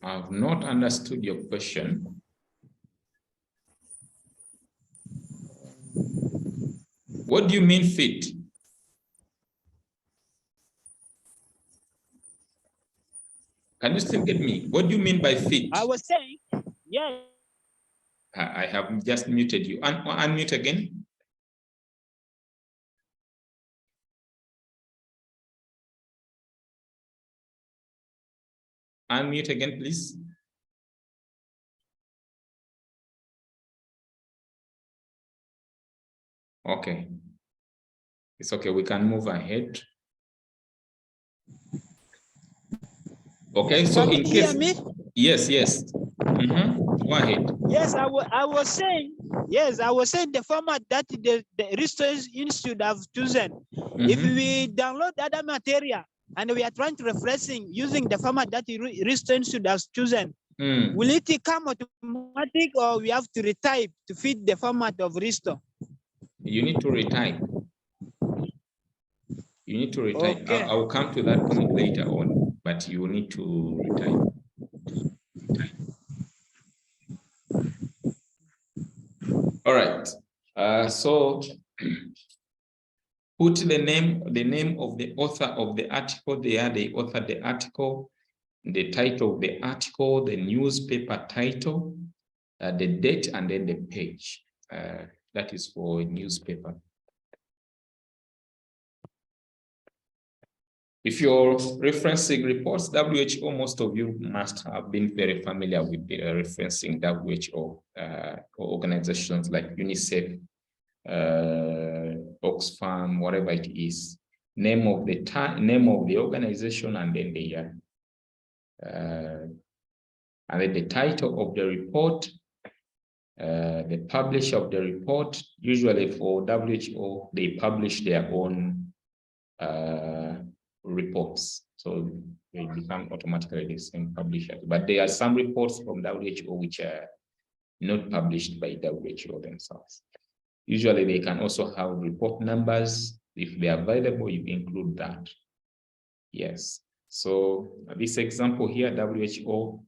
I've not understood your question. What do you mean fit? Can you still get me? What do you mean by fit? I was saying, yes. I have just muted you. Unmute again. Unmute again, please. Okay. It's okay. We can move ahead. Okay, so Can in you case, hear me? yes. Go ahead. Yes, I was saying, yes, I was saying the format that the Ristal Institute have chosen. If we download other material and we are trying to referencing using the format that the Ristal Institute has chosen, will it come automatic or we have to retype to fit the format of Ristal? You need to retype. You need to retype. Okay. I will come to that point later on, but you will need to retype. All right. So put the name of the author of the article there, the author of the article, the title of the article, the newspaper title, the date, and then the page. That is for a newspaper. If you're referencing reports, WHO, most of you must have been very familiar with referencing WHO organizations like UNICEF, Oxfam, whatever it is. Name of the organization, and then the title of the report, the publisher of the report. Usually for WHO, they publish their own reports, so they become automatically the same publisher. But there are some reports from WHO which are not published by WHO themselves. Usually they can also have report numbers. If they are available, you include that. Yes. So this example here, WHO,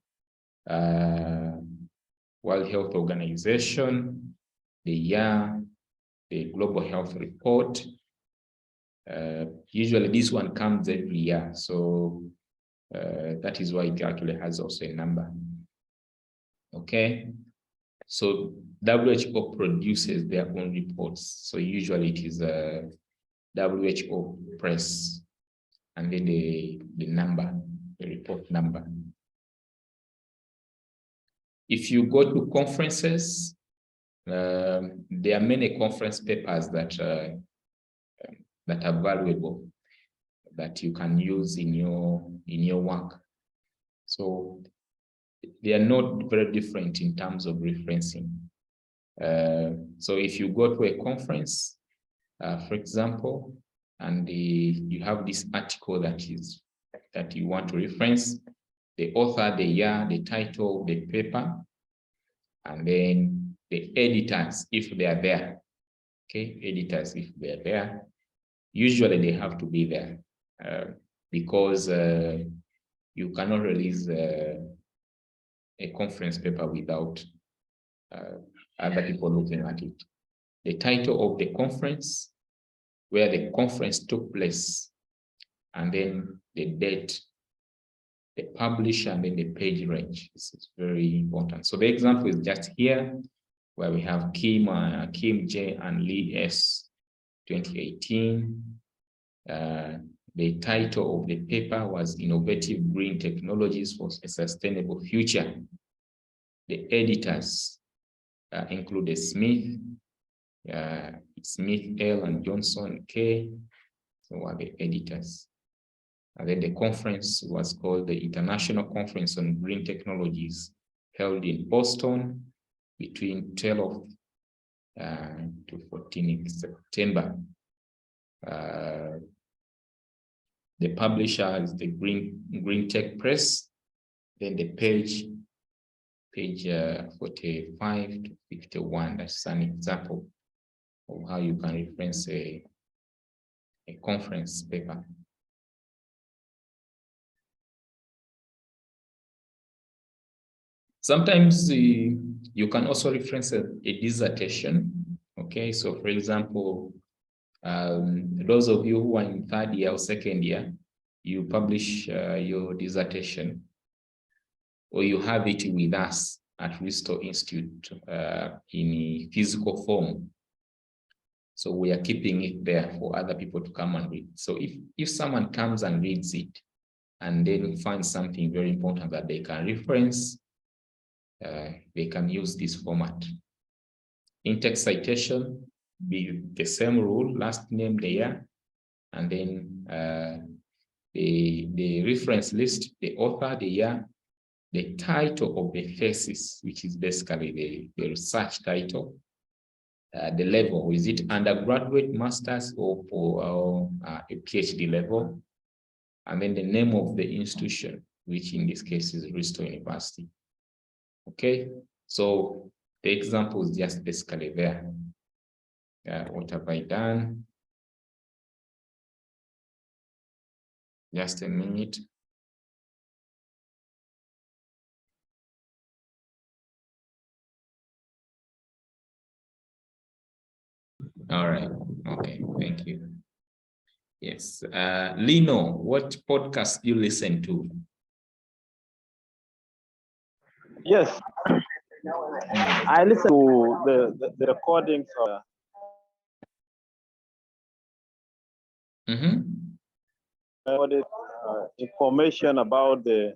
World Health Organization, the year, the Global Health Report. Usually this one comes every year, so that is why it actually has also a number. Okay, so WHO produces their own reports, so usually it is a WHO press, and then the number, the report number. If you go to conferences, there are many conference papers that are valuable, that you can use in your work. So they are not very different in terms of referencing. So if you go to a conference, for example, and you have this article that you want to reference, the author, the year, the title, the paper, and then the editors, if they are there. Okay, editors, if they are there. Usually they have to be there because you cannot release a conference paper without other people looking at it. The title of the conference, where the conference took place, and then the date, the publisher, and then the page range. This is very important. So the example is just here, where we have Kim J. and Lee S. 2018. The title of the paper was Innovative Green Technologies for a Sustainable Future. The editors included Smith, L. and Johnson K. So are the editors. And then the conference was called the International Conference on Green Technologies, held in Boston between 12 to 14 September. The publisher is the Green Tech Press. Then the page 45 to 51. That's an example of how you can reference a conference paper. Sometimes you can also reference a dissertation. Okay, so for example, those of you who are in third year or second year, you publish your dissertation, or you have it with us at Ristal Institute in a physical form. So we are keeping it there for other people to come and read. So if someone comes and reads it and then finds something very important that they can reference, they can use this format. In-text citation, be the same rule, last name, the year, and then the reference list, the author, the year, the title of the thesis, which is basically the research title, the level, is it undergraduate, master's, or a PhD level, and then the name of the institution, which in this case is Ristal University. Okay, so the example is just basically there. What have I done? Just a minute. All right. Okay. Thank you. Yes. Lino, what podcast do you listen to? Yes. I listen to the recordings of information about the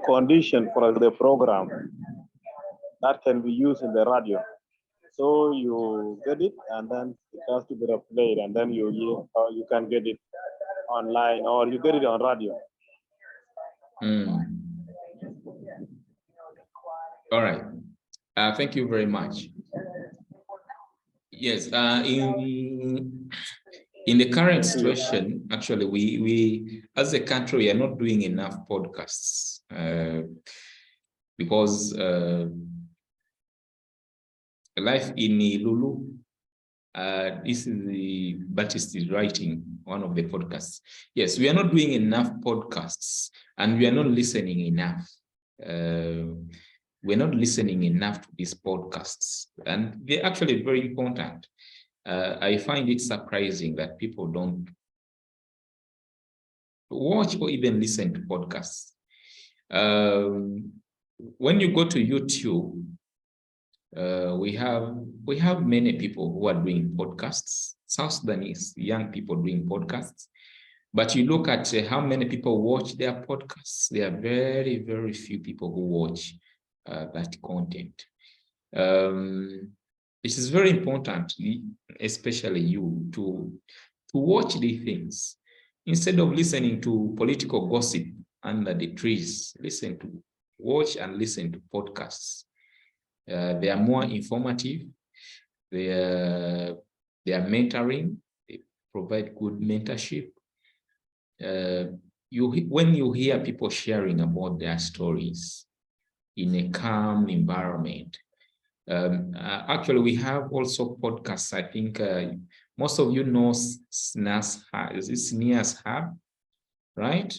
condition for the program that can be used in the radio. So you get it, and then it has to be replayed, and then you can get it online, or you get it on radio. All right. Thank you very much. Yes. In the current situation, actually, we as a country, we are not doing enough podcasts because life in Lulu. This is the Baptist is writing one of the podcasts. Yes, we are not doing enough podcasts, and we are not listening enough. We're not listening enough to these podcasts, and they're actually very important. I find it surprising that people don't watch or even listen to podcasts. When you go to YouTube, we have many people who are doing podcasts. South Sudanese young people doing podcasts, but you look at how many people watch their podcasts. There are very, very few people who watch that content. It is very important, especially you, to watch these things instead of listening to political gossip under the trees. Watch and listen to podcasts. They are more informative. They are mentoring. They provide good mentorship. When you hear people sharing about their stories in a calm environment. Actually, we have also podcasts. I think most of you know SNAS. Is it SNEAS Hub, right?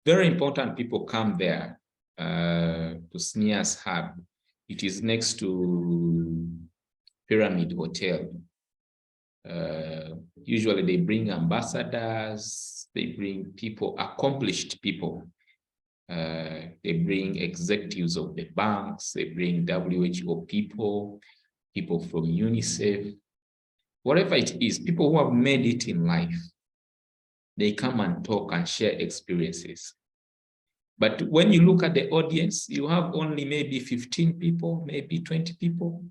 Very important people come there to SNEAS Hub. It is next to Pyramid Hotel. Usually they bring ambassadors, they bring people, accomplished people. They bring executives of the banks, they bring WHO people, people from UNICEF, whatever it is, people who have made it in life. They come and talk and share experiences. But when you look at the audience, you have only maybe 15 people, maybe 20 people.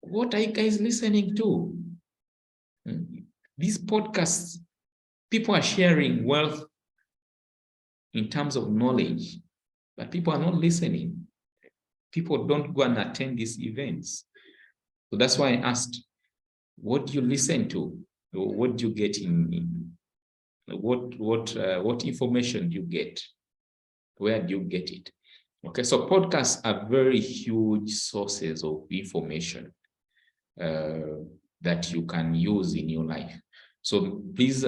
What are you guys listening to? These podcasts, people are sharing wealth in terms of knowledge, but people are not listening. People don't go and attend these events. So that's why I asked, what do you listen to? What do you get what information do you get? Where do you get it? Okay, so podcasts are very huge sources of information that you can use in your life. So please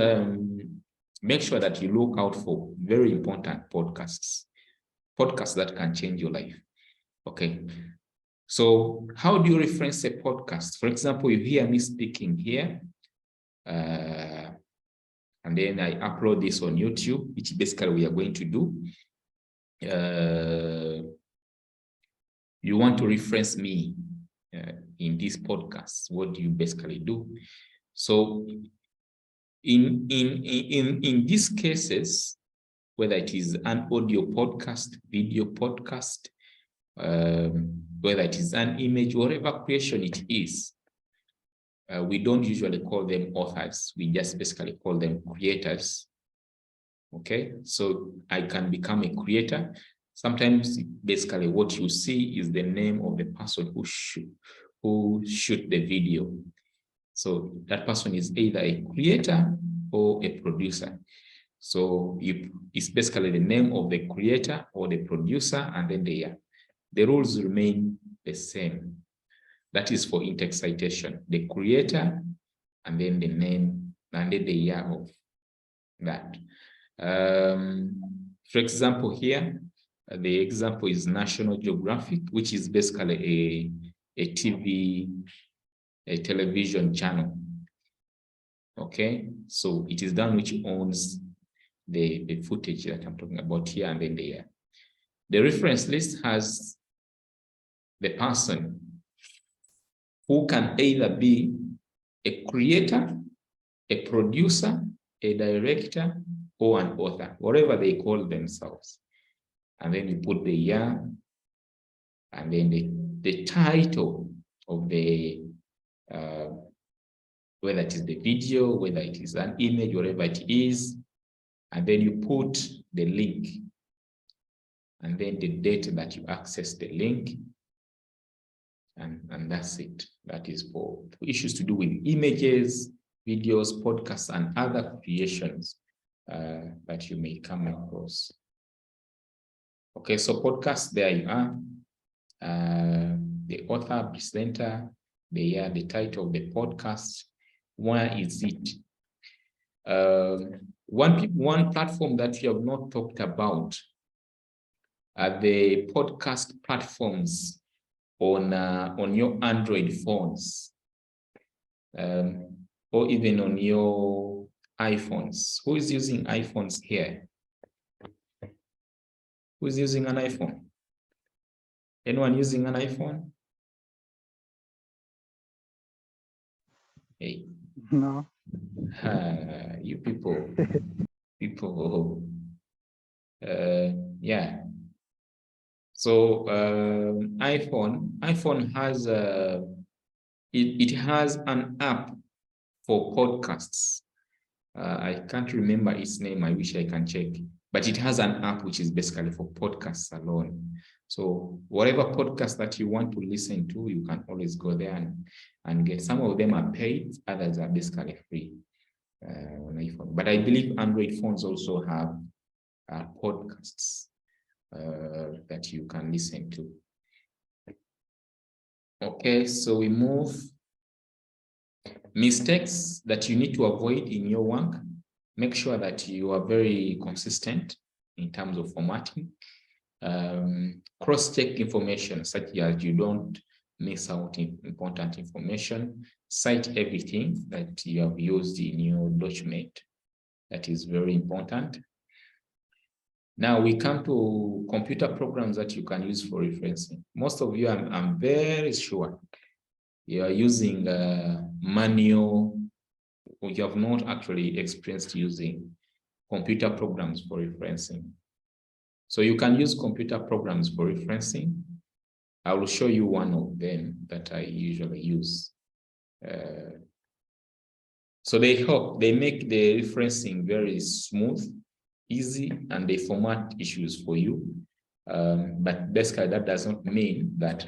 make sure that you look out for very important podcasts that can change your life. Okay. So how do you reference a podcast? For example, you hear me speaking here, and then I upload this on YouTube, which basically we are going to do. You want to reference me in this podcast. What do you basically do? So in these cases, whether it is an audio podcast, video podcast, whether it is an image, whatever creation it is, we don't usually call them authors. We just basically call them creators. Okay, so I can become a creator. Sometimes basically what you see is the name of the person who shoot the video. So that person is either a creator or a producer. So it's basically the name of the creator or the producer, and then the rules remain the same. That is for in-text citation, the creator, and then the name, and then the year of that. For example, here, the example is National Geographic, which is basically a television channel. Okay, so it is done which owns the footage that I'm talking about here, and then the reference list has the person who can either be a creator, a producer, a director, or an author, whatever they call themselves. And then you put the year, and then the title of the, whether it is the video, whether it is an image, whatever it is, and then you put the link, and then the date that you access the link, and that's it. That is for issues to do with images, videos, podcasts, and other creations that you may come across. Okay, so podcast, there you are. The author, presenter, the title of the podcast, where is it? One platform that we have not talked about are the podcast platforms on your Android phones, or even on your iPhones. Who is using iPhones here? Who's using an iPhone? Anyone using an iPhone? Hey. No. You people. Yeah. So iPhone has it has an app for podcasts. I can't remember its name. I wish I can check. But it has an app which is basically for podcasts alone. So whatever podcast that you want to listen to, you can always go there and get. Some of them are paid, others are basically free on iPhone. But I believe Android phones also have podcasts that you can listen to. Okay, so we move. Mistakes that you need to avoid in your work. Make sure that you are very consistent in terms of formatting. Cross-check information such as you don't miss out important information. Cite everything that you have used in your document. That is very important. Now we come to computer programs that you can use for referencing. Most of you, I'm very sure, you are using manual, or you have not actually experienced using computer programs for referencing. So you can use computer programs for referencing. I will show you one of them that I usually use. So they make the referencing very smooth, easy, and they format issues for you. But basically that does not mean that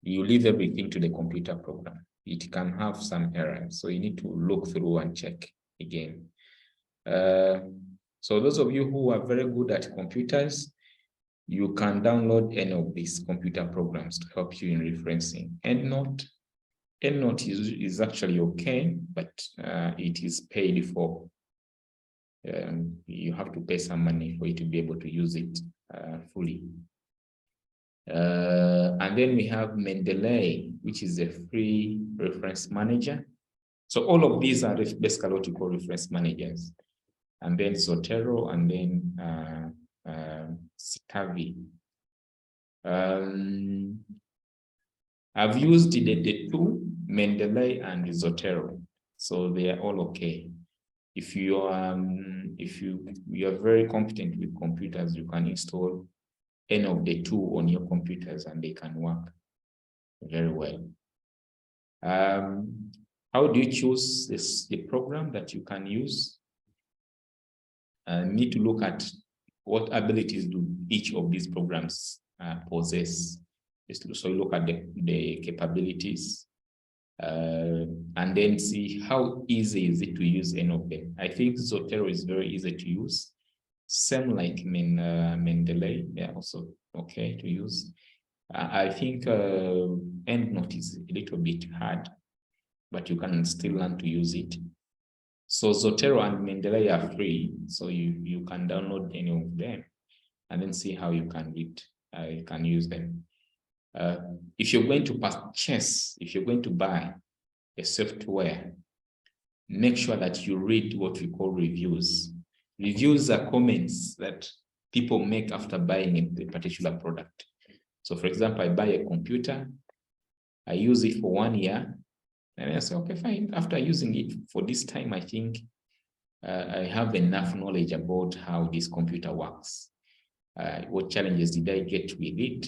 you leave everything to the computer program. It can have some errors, so you need to look through and check again. So those of you who are very good at computers, you can download any of these computer programs to help you in referencing. EndNote is actually okay, but it is paid for. you have to pay some money for you to be able to use it fully. And then we have Mendeley, which is a free reference manager. So all of these are basically what you call reference managers. And then Zotero, and then Stavi. I've used the two, Mendeley and Zotero, so they are all okay. If you are very competent with computers, you can install any of the two on your computers and they can work very well. How do you choose the program that you can use? Need to look at what abilities do each of these programs possess. So you look at the capabilities and then see how easy is it to use any of them. I think Zotero is very easy to use. Same like Mendeley, they're also okay to use. I think EndNote is a little bit hard, but you can still learn to use it. So Zotero and Mendeley are free, so you can download any of them and then see how you can read, you can use them. If you're going to purchase, if you're going to buy a software, make sure that you read what we call reviews. Reviews are comments that people make after buying a particular product. So for example, I buy a computer, I use it for 1 year, and I say, okay, fine. After using it for this time, I think I have enough knowledge about how this computer works. What challenges did I get with it?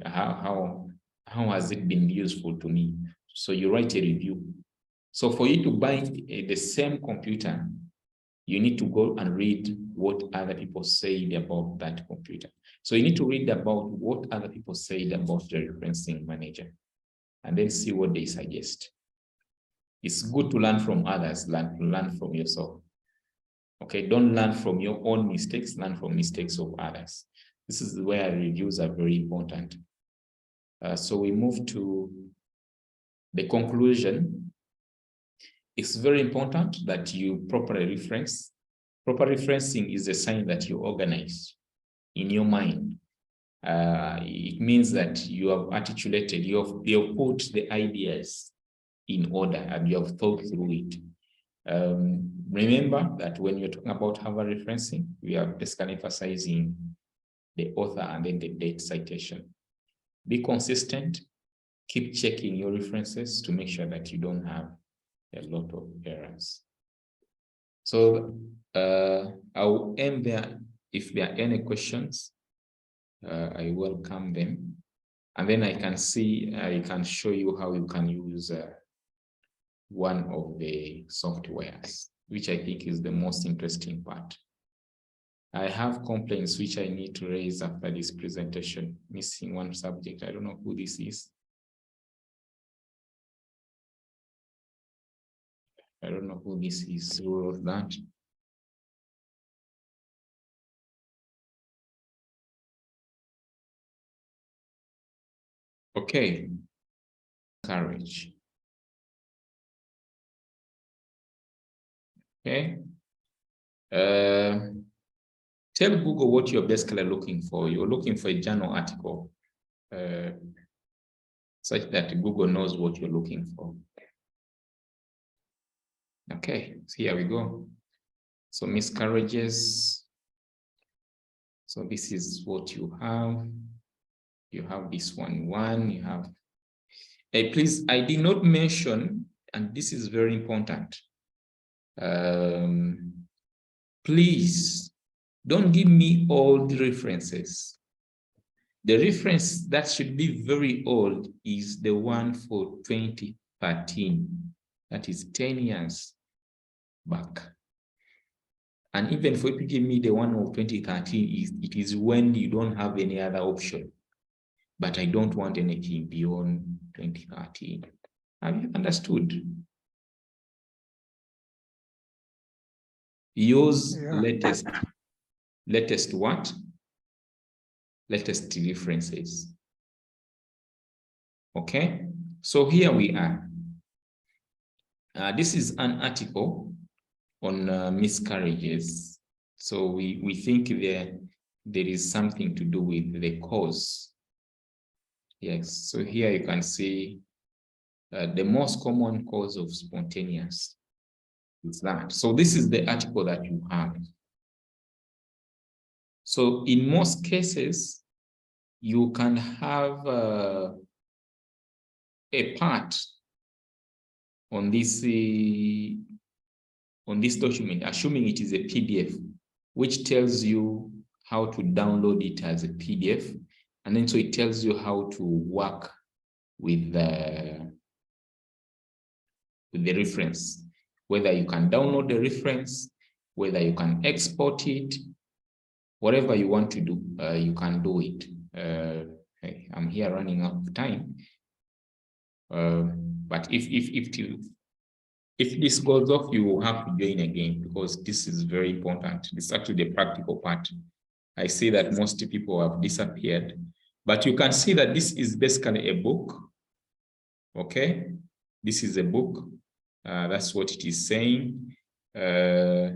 How has it been useful to me? So you write a review. So for you to buy the same computer, you need to go and read what other people say about that computer. So you need to read about what other people say about the referencing manager and then see what they suggest. It's good to learn from others, learn from yourself. Okay, don't learn from your own mistakes, learn from mistakes of others. This is where reviews are very important. So we move to the conclusion. It's very important that you properly reference. Proper referencing is a sign that you organize in your mind. It means that you have articulated, you have put the ideas in order and you have thought through it. Remember that when you're talking about Harvard referencing, we are basically emphasizing the author and then the date citation. Be consistent, keep checking your references to make sure that you don't have a lot of errors. So I'll end there. If there are any questions, I welcome them. And then I can show you how you can use one of the softwares, which I think is the most interesting part. I have complaints which I need to raise after this presentation, missing one subject. I don't know who this is. I don't know who this is, who wrote that. Okay, courage. Okay. Tell Google what you're basically looking for. You're looking for a journal article, such that Google knows what you're looking for. Okay, so here we go. So miscarriages. So this is what you have. You have this one, you have. Please, I did not mention, and this is very important. Please don't give me old references. The reference that should be very old is the one for 2013. That is 10 years back. And even if you give me the one of 2013, it is when you don't have any other option. But I don't want anything beyond 2013. Have you understood? Use latest what? Latest references. Okay, so here we are. This is an article miscarriages. So we think there is something to do with the cause. Yes, so here you can see the most common cause of spontaneous is that. So this is the article that you have. So in most cases, you can have a part on this document, assuming it is a PDF, which tells you how to download it as a PDF. And then so it tells you how to work with the reference, whether you can download the reference, whether you can export it, whatever you want to do, you can do it. I'm here running out of time. But if this goes off, you will have to join again, because this is very important. This is actually the practical part. I see that most people have disappeared, but you can see that this is basically a book. Okay, this is a book. That's what it is saying. The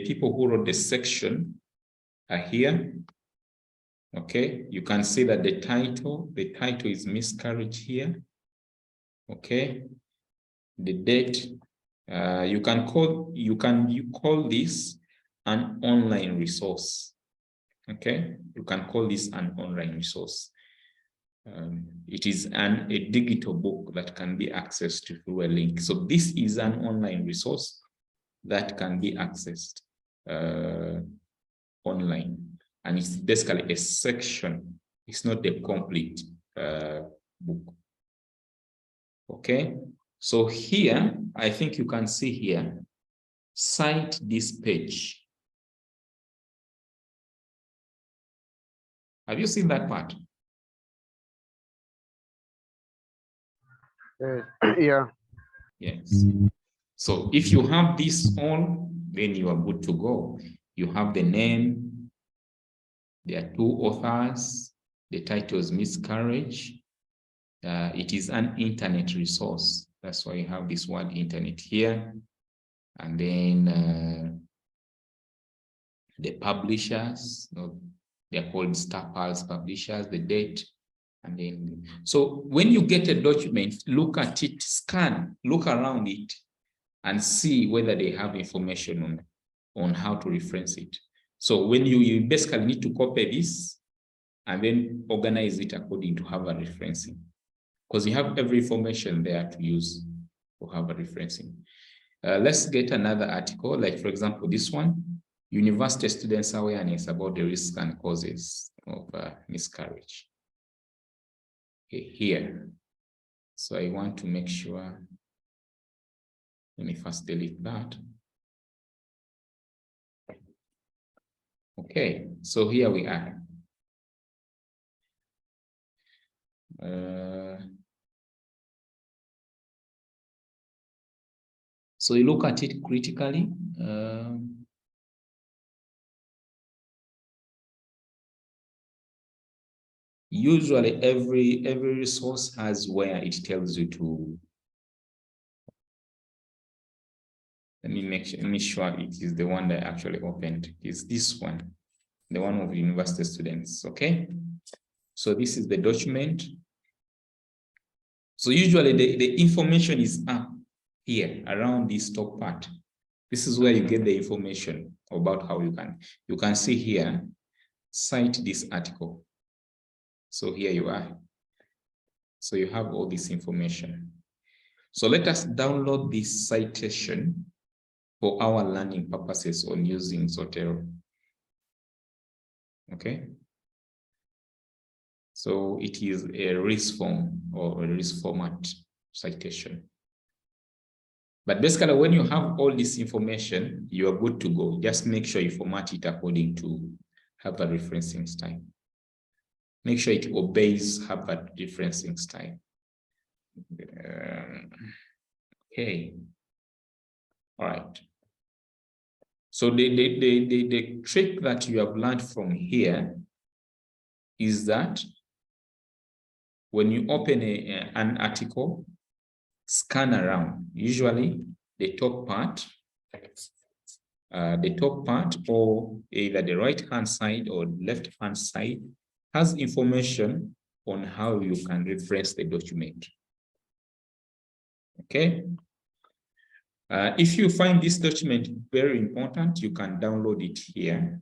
people who wrote the section are here. Okay, you can see that the title is miscarriage here. Okay, the date. You call this an online resource. Okay, you can call this an online resource. It is a digital book that can be accessed through a link. So this is an online resource that can be accessed online, and it's basically a section. It's not the complete book. Okay, so here I think you can see here, cite this page. Have you seen that part? Yeah. Yes. So if you have this on, then you are good to go. You have the name. There are 2 authors. The title is Miscarriage. It is an internet resource. That's why you have this word internet here. And then the publishers, they're called Star Pulse publishers, the date. And then, so when you get a document, look at it, scan, look around it, and see whether they have information on how to reference it. So when you basically need to copy this and then organize it according to have a referencing, because you have every information there to use to have a referencing. Let's get another article, like for example, this one, University Students Awareness about the risks and causes of miscarriage. Okay, here. So I want to make sure, let me first delete that. Okay, so here we are. So you look at it critically. Usually every resource has where it tells you to. Let me make sure it is the one that I actually opened. It's this one, the one of university students. Okay, so this is the document. So usually the information is up here around this top part. This is where you get the information about how you can see here, cite this article. So here you are. So you have all this information. So let us download this citation for our learning purposes on using Zotero. Okay. So it is a RIS form or a RIS format citation. But basically, when you have all this information, you are good to go. Just make sure you format it according to Harvard referencing style. Make sure it obeys Harvard referencing style. Okay. All right. So the trick that you have learned from here is that when you open an article, scan around. Usually the top part The top part, or either the right-hand side or left-hand side, has information on how you can reference the document. Okay. If you find this document very important, you can download it here.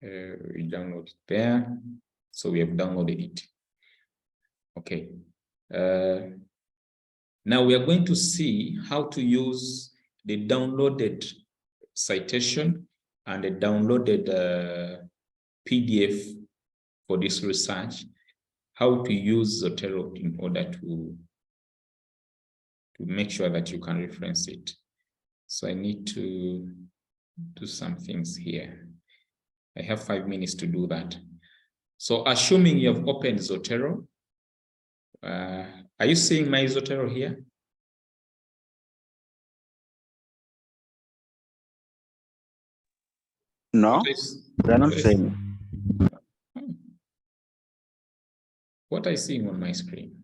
We download it there. So we have downloaded it. Okay. Now we are going to see how to use the downloaded citation and the downloaded PDF for this research, how to use Zotero in order to make sure that you can reference it. So I need to do some things here. I have 5 minutes to do that. So assuming you have opened Zotero, are you seeing my Zotero here? No, they're not saying. What are you seeing on my screen?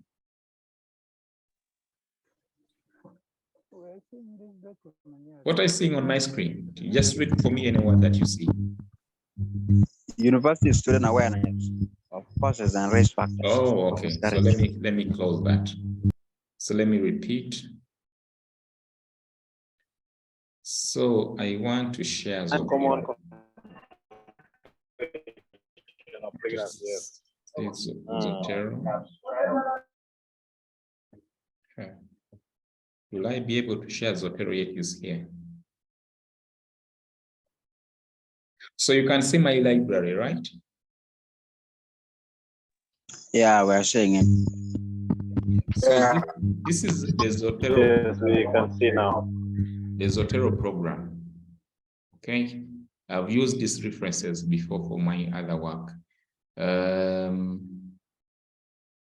What are you seeing on my screen? Just read for me any word that you see. University student awareness of causes and risk factors. Oh, okay. So let me close that. So let me repeat. So I want to share Zotero. Okay. Will I be able to share Zotero yet is here? So you can see my library, right? Yeah, we're seeing it. So this is the Zotero. Yes, we can see now. The Zotero program. Okay, I've used these references before for my other work.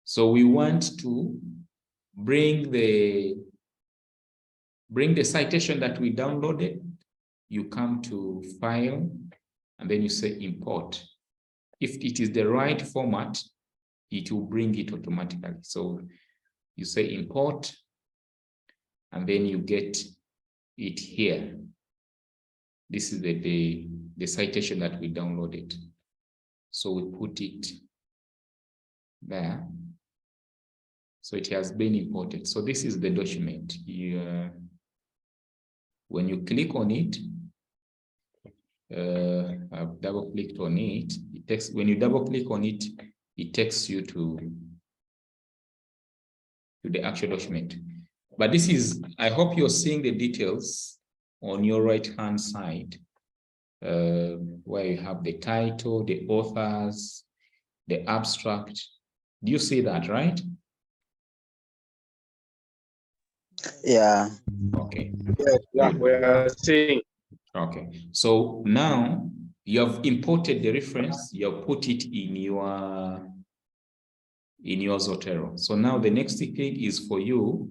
So we want to bring the citation that we downloaded. You come to File, and then you say Import. If it is the right format, it will bring it automatically. So you say Import, and then you get it here. This is the citation that we downloaded. So we put it there. So it has been imported. So this is the document. When you click on it, I've double clicked on it. It takes, when you double click on it, it takes you to the actual document. But this is, I hope you're seeing the details on your right-hand side, where you have the title, the authors, the abstract. Do you see that, right? Yeah. Okay. Yeah, we are seeing. Okay. So now you have imported the reference, you have put it in your Zotero. So now the next thing is for you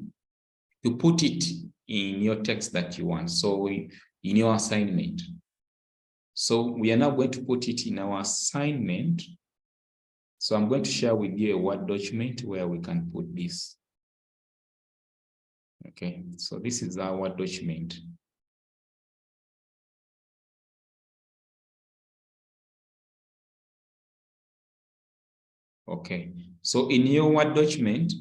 to put it in your text that you want. So in your assignment. So we are now going to put it in our assignment. So I'm going to share with you a Word document where we can put this. Okay, so this is our Word document. Okay, so in your Word document,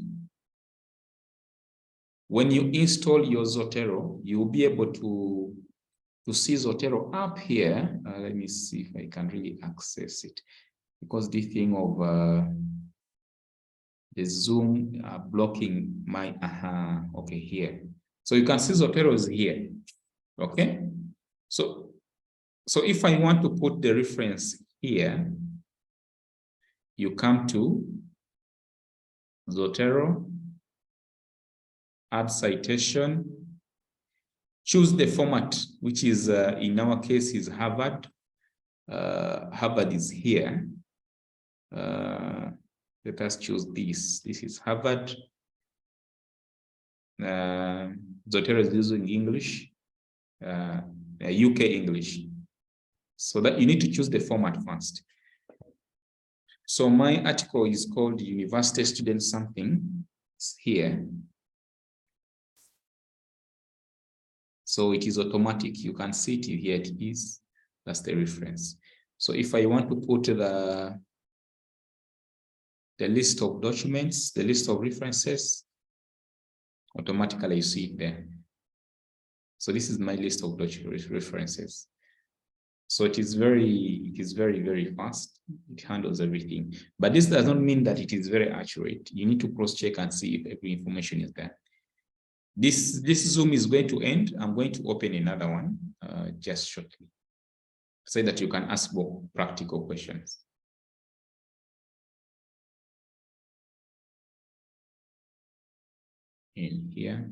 when you install your Zotero, you'll be able to see Zotero up here. Let me see if I can really access it, because the thing of the Zoom blocking my, okay, here. So you can see Zotero is here, okay? So if I want to put the reference here, you come to Zotero, add citation, choose the format, which is, in our case, is Harvard. Harvard is here. Let us choose this. This is Harvard. Zotero is using English, UK English. So that you need to choose the format first. So my article is called University Student Something. It's here. So it is automatic. You can see it here. It is. That's the reference. So if I want to put the list of documents, the list of references, automatically you see it there. So this is my list of references. So it is very, very fast. It handles everything. But this does not mean that it is very accurate. You need to cross-check and see if every information is there. This Zoom is going to end. I'm going to open another one just shortly, so that you can ask more practical questions. In here.